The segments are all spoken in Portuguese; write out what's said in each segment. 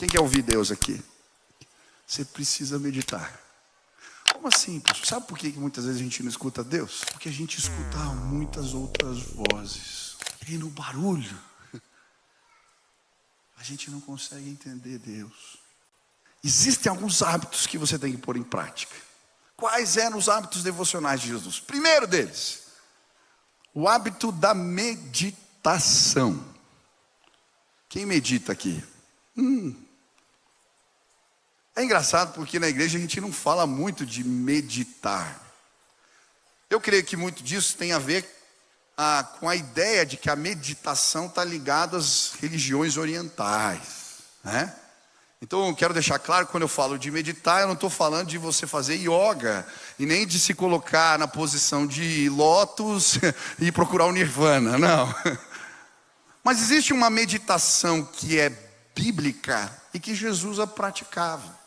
Quem quer ouvir Deus aqui? Você precisa meditar. Como assim, pastor? Sabe por que muitas vezes a gente não escuta Deus? Porque a gente escuta muitas outras vozes. E no barulho, a gente não consegue entender Deus. Existem alguns hábitos que você tem que pôr em prática. Quais eram os hábitos devocionais de Jesus? Primeiro deles, o hábito da meditação. Quem medita aqui? É engraçado porque na igreja a gente não fala muito de meditar. Eu creio que muito disso tem a ver com a ideia de que a meditação está ligada às religiões orientais, né? Então eu quero deixar claro que quando eu falo de meditar, eu não estou falando de você fazer yoga e nem de se colocar na posição de lótus e procurar o nirvana, não. Mas existe uma meditação que é bíblica e que Jesus a praticava.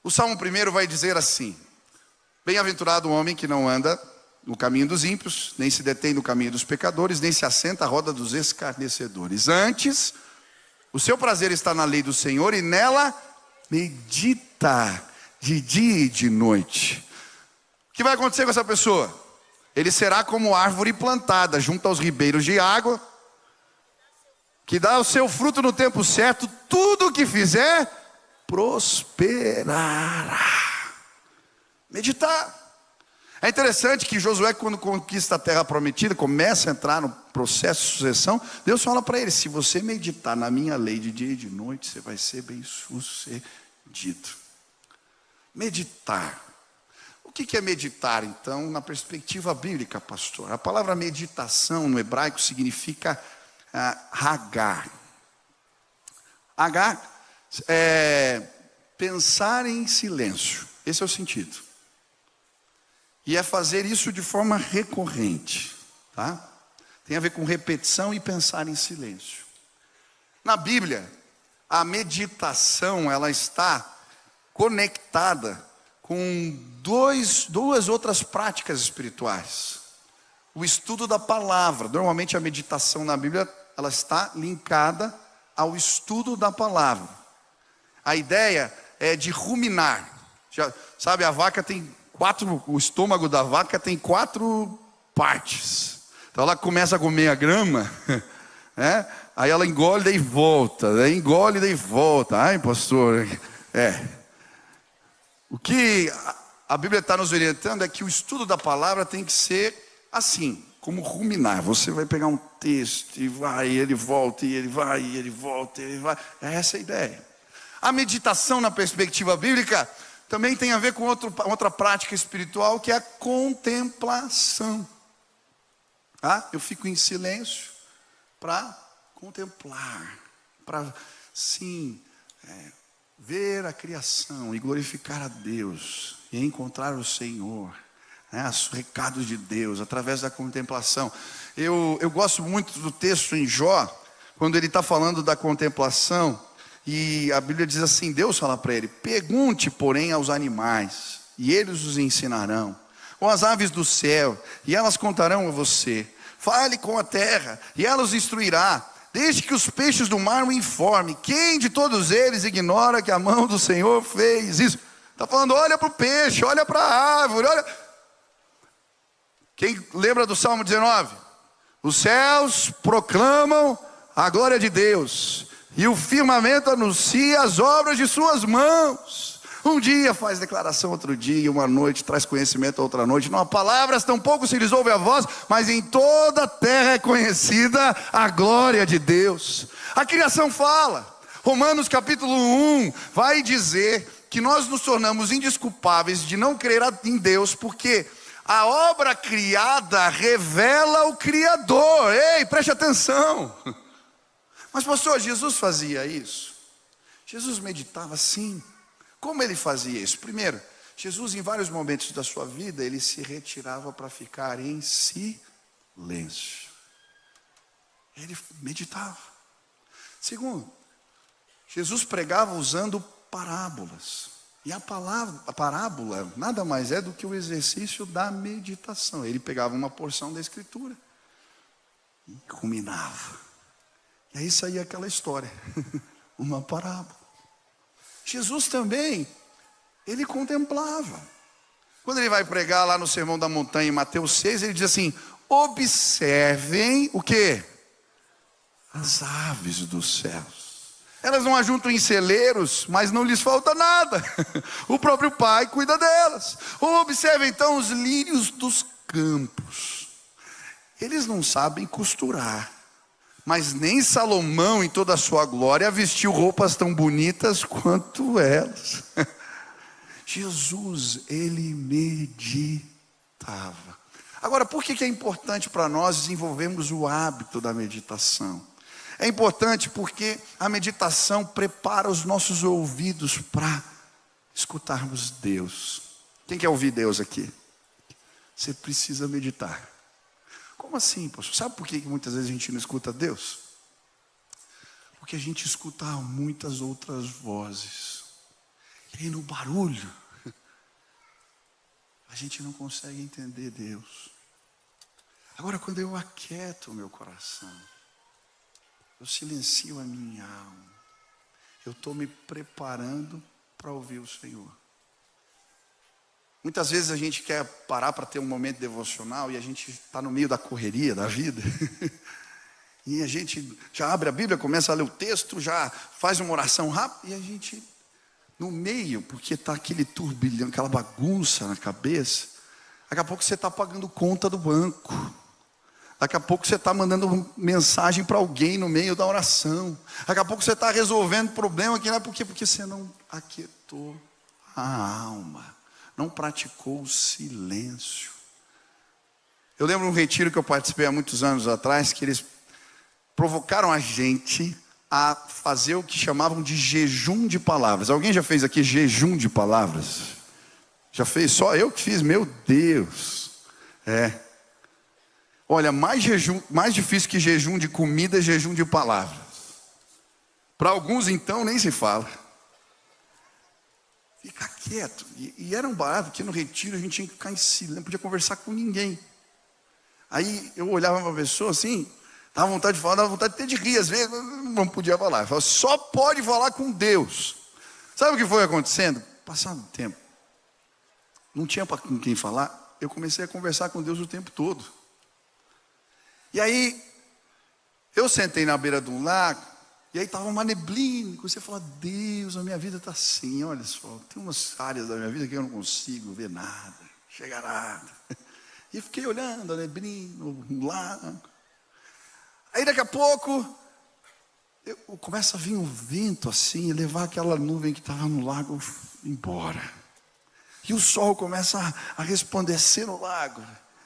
O Salmo 1 vai dizer assim: bem-aventurado o homem que não anda no caminho dos ímpios, nem se detém no caminho dos pecadores, nem se assenta à roda dos escarnecedores. Antes, o seu prazer está na lei do Senhor e nela medita de dia e de noite. O que vai acontecer com essa pessoa? Ele será como árvore plantada junto aos ribeiros de água, que dá o seu fruto no tempo certo, tudo o que fizer prosperará. Meditar. É interessante que Josué, quando conquista a terra prometida, começa a entrar no processo de sucessão, Deus fala para ele: se você meditar na minha lei de dia e de noite, você vai ser bem sucedido. Meditar. O que é meditar, então, na perspectiva bíblica, pastor? A palavra meditação no hebraico significa hagar. Hagar é pensar em silêncio. Esse é o sentido. E é fazer isso de forma recorrente, tá? Tem a ver com repetição e pensar em silêncio. Na Bíblia, a meditação, ela está conectada com duas outras práticas espirituais. O estudo da palavra. Normalmente a meditação na Bíblia, ela está linkada ao estudo da palavra. A ideia é de ruminar. Já, sabe, a vaca tem o estômago da vaca tem 4 partes. Então ela começa a comer a grama, né? Aí ela engole, daí volta, daí engole, daí volta. Ai, pastor, o que a Bíblia está nos orientando é que o estudo da palavra tem que ser assim, como ruminar. Você vai pegar um texto e vai, ele volta, e ele vai, e ele volta, e ele vai. É essa a ideia. A meditação na perspectiva bíblica também tem a ver com outra prática espiritual, que é a contemplação. Eu fico em silêncio para contemplar, para sim, ver a criação e glorificar a Deus e encontrar o Senhor, os recados de Deus através da contemplação. Eu gosto muito do texto em Jó, quando ele está falando da contemplação. E a Bíblia diz assim, Deus fala para ele: pergunte, porém, aos animais, e eles os ensinarão, ou às aves do céu, e elas contarão a você. Fale com a terra, e ela os instruirá. Desde que os peixes do mar o informe. Quem de todos eles ignora que a mão do Senhor fez isso? Está falando, olha para o peixe, olha para a árvore, olha. Quem lembra do Salmo 19? Os céus proclamam a glória de Deus, e o firmamento anuncia as obras de suas mãos. Um dia faz declaração, outro dia, uma noite traz conhecimento, outra noite. Não há palavras, tampouco se lhes ouve a voz, mas em toda a terra é conhecida a glória de Deus. A criação fala. Romanos capítulo 1 vai dizer que nós nos tornamos indesculpáveis de não crer em Deus, porque a obra criada revela o Criador. Ei, preste atenção. Mas pastor, Jesus fazia isso? Jesus meditava sim. Como ele fazia isso? Primeiro, Jesus em vários momentos da sua vida, ele se retirava para ficar em silêncio. Ele meditava. Segundo, Jesus pregava usando parábolas. E a parábola nada mais é do que o exercício da meditação. Ele pegava uma porção da Escritura e ruminava. E aí saía aquela história. uma parábola. Jesus também, ele contemplava. Quando ele vai pregar lá no Sermão da Montanha, em Mateus 6, ele diz assim: observem o quê? As aves dos céus. Elas não ajuntam em celeiros, mas não lhes falta nada. O próprio Pai cuida delas. Ou observem então os lírios dos campos. Eles não sabem costurar, mas nem Salomão em toda a sua glória vestiu roupas tão bonitas quanto elas. Jesus, ele meditava. Agora, por que é importante para nós desenvolvermos o hábito da meditação? É importante porque a meditação prepara os nossos ouvidos para escutarmos Deus. Quem quer ouvir Deus aqui? Você precisa meditar. Como assim, pastor? Sabe por que muitas vezes a gente não escuta Deus? Porque a gente escuta muitas outras vozes. E aí no barulho, a gente não consegue entender Deus. Agora, quando eu aquieto o meu coração, eu silencio a minha alma, eu estou me preparando para ouvir o Senhor. Muitas vezes a gente quer parar para ter um momento devocional e a gente está no meio da correria da vida. E a gente já abre a Bíblia, começa a ler o texto, já faz uma oração rápida e a gente, no meio, porque está aquele turbilhão, aquela bagunça na cabeça, daqui a pouco você está pagando conta do banco. Daqui a pouco você está mandando mensagem para alguém no meio da oração. Daqui a pouco você está resolvendo problema aqui, não é porque você não aquietou a alma, não praticou o silêncio. Eu lembro de um retiro que eu participei há muitos anos atrás, que eles provocaram a gente a fazer o que chamavam de jejum de palavras. Alguém já fez aqui jejum de palavras? Já fez? Só eu que fiz? Meu Deus! Olha, mais difícil que jejum de comida é jejum de palavras. Para alguns então nem se fala. Fica quieto. E era um barato que no retiro a gente tinha que ficar em silêncio, não podia conversar com ninguém. Aí eu olhava para a pessoa assim, dava vontade de falar, dava vontade até de rir, às vezes não podia falar. Eu falava, só pode falar com Deus. Sabe o que foi acontecendo? Passado o tempo, não tinha com quem falar, eu comecei a conversar com Deus o tempo todo. E aí, eu sentei na beira de um lago, e aí estava uma neblina, comecei a falar, Deus, a minha vida está assim, olha só, tem umas áreas da minha vida que eu não consigo ver nada, chegar nada. E eu fiquei olhando a neblina, o lago. Aí daqui a pouco, começa a vir um vento assim, e levar aquela nuvem que estava no lago embora. E o sol começa a resplandecer no lago.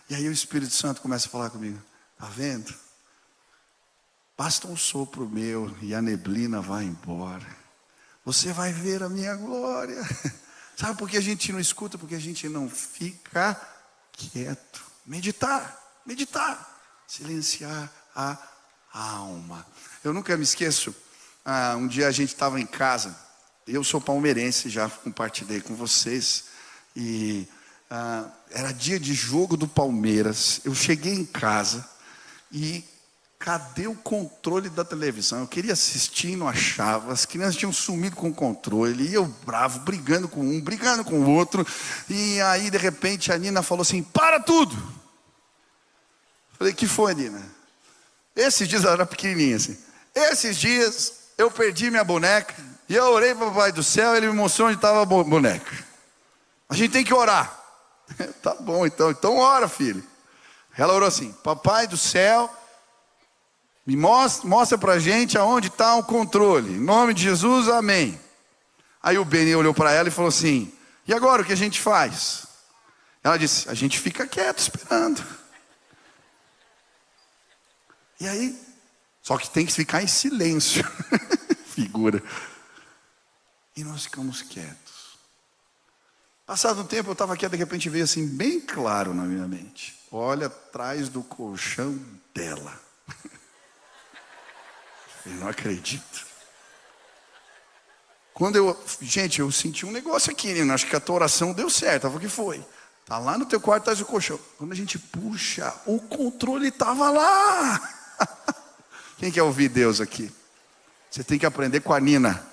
E aí o Espírito Santo começa a falar comigo. Está vendo? Basta um sopro meu e a neblina vai embora. Você vai ver a minha glória. Sabe por que a gente não escuta? Porque a gente não fica quieto. Meditar. Silenciar a alma. Eu nunca me esqueço. Um dia a gente estava em casa. Eu sou palmeirense, já compartilhei com vocês. E era dia de jogo do Palmeiras. Eu cheguei em casa. E cadê o controle da televisão? Eu queria assistir e não achava. As crianças tinham sumido com o controle. E eu bravo, brigando com um, brigando com o outro. E aí, de repente, a Nina falou assim, para tudo. Falei, que foi, Nina? Esses dias, ela era pequenininha assim. Esses dias, eu perdi minha boneca. E eu orei para o Pai do Céu, ele me mostrou onde estava a boneca. A gente tem que orar. Tá bom, então ora, filho. Ela orou assim, Papai do Céu, me mostra pra gente aonde está o controle. Em nome de Jesus, amém. Aí o Beni olhou para ela e falou assim, e agora o que a gente faz? Ela disse, a gente fica quieto esperando. E aí, só que tem que ficar em silêncio. Figura. E nós ficamos quietos. Passado um tempo eu estava aqui, de repente veio assim, bem claro na minha mente. Olha atrás do colchão dela. Eu não acredito. Gente, eu senti um negócio aqui, né? Acho que a tua oração deu certo. O que foi? Tá lá no teu quarto atrás do colchão. Quando a gente puxa, o controle estava lá. Quem quer ouvir Deus aqui? Você tem que aprender com a Nina.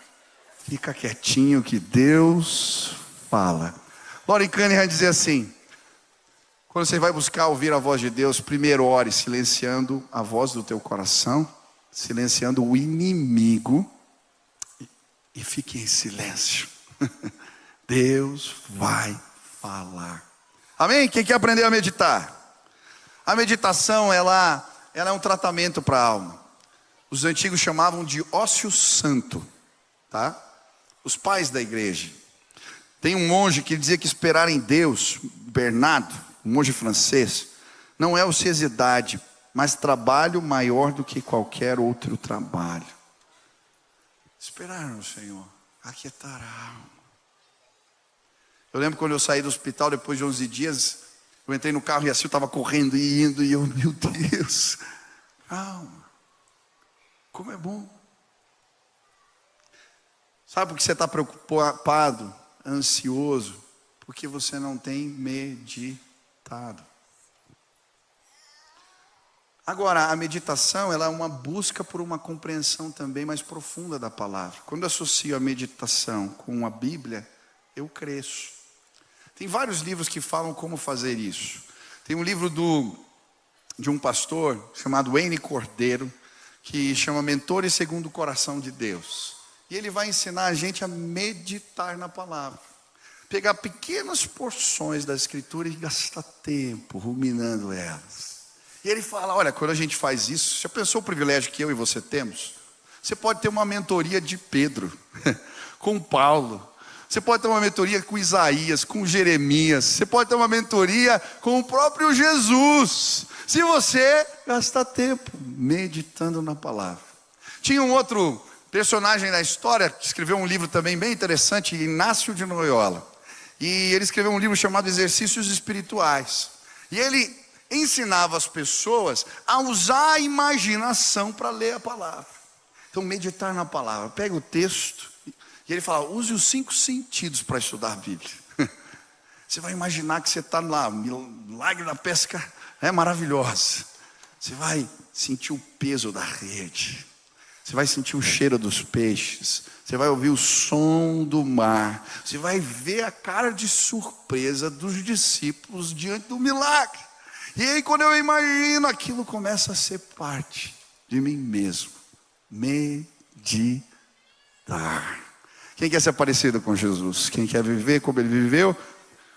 Fica quietinho que Deus fala. Lauren Cunningham dizia assim: quando você vai buscar ouvir a voz de Deus, primeiro ore silenciando a voz do teu coração, silenciando o inimigo, e fique em silêncio. Deus vai falar. Amém? Quem quer aprender a meditar? A meditação, ela é um tratamento para a alma. Os antigos chamavam de ócio santo, tá? Os pais da igreja. Tem um monge que dizia que esperar em Deus, Bernardo, um monge francês, não é ociosidade, mas trabalho maior do que qualquer outro trabalho. Esperar no Senhor, aquietar a alma. Eu lembro quando eu saí do hospital, depois de 11 dias, eu entrei no carro e assim eu estava correndo e indo, e eu, meu Deus, calma, como é bom. Sabe por que você está preocupado, ansioso? Porque você não tem meditado. Agora, a meditação, ela é uma busca por uma compreensão também mais profunda da palavra. Quando eu associo a meditação com a Bíblia, eu cresço. Tem vários livros que falam como fazer isso. Tem um livro de um pastor chamado Wayne Cordeiro, que chama Mentores Segundo o Coração de Deus. E ele vai ensinar a gente a meditar na palavra. Pegar pequenas porções da Escritura e gastar tempo ruminando elas. E ele fala, olha, quando a gente faz isso, já pensou o privilégio que eu e você temos? Você pode ter uma mentoria de Pedro, com Paulo. Você pode ter uma mentoria com Isaías, com Jeremias. Você pode ter uma mentoria com o próprio Jesus. Se você gastar tempo meditando na palavra. Tinha um outro personagem da história que escreveu um livro também bem interessante, Inácio de Loyola. E ele escreveu um livro chamado Exercícios Espirituais. E ele ensinava as pessoas a usar a imaginação para ler a palavra. Então, meditar na palavra. Pega o texto e ele fala, use os 5 sentidos para estudar a Bíblia. Você vai imaginar que você está lá, milagre da pesca é maravilhosa. Você vai sentir o peso da rede. Você vai sentir o cheiro dos peixes. Você vai ouvir o som do mar. Você vai ver a cara de surpresa dos discípulos diante do milagre. E aí quando eu imagino, aquilo começa a ser parte de mim mesmo. Meditar. Quem quer ser parecido com Jesus? Quem quer viver como ele viveu?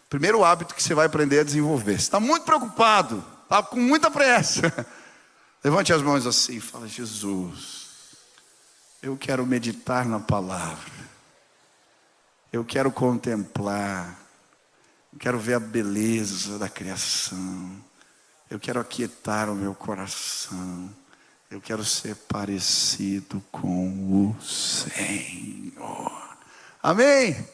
Primeiro hábito que você vai aprender a desenvolver. Você está muito preocupado, está com muita pressa. Levante as mãos assim e fala, Jesus, eu quero meditar na palavra. Eu quero contemplar. Eu quero ver a beleza da criação. Eu quero aquietar o meu coração. Eu quero ser parecido com o Senhor. Amém?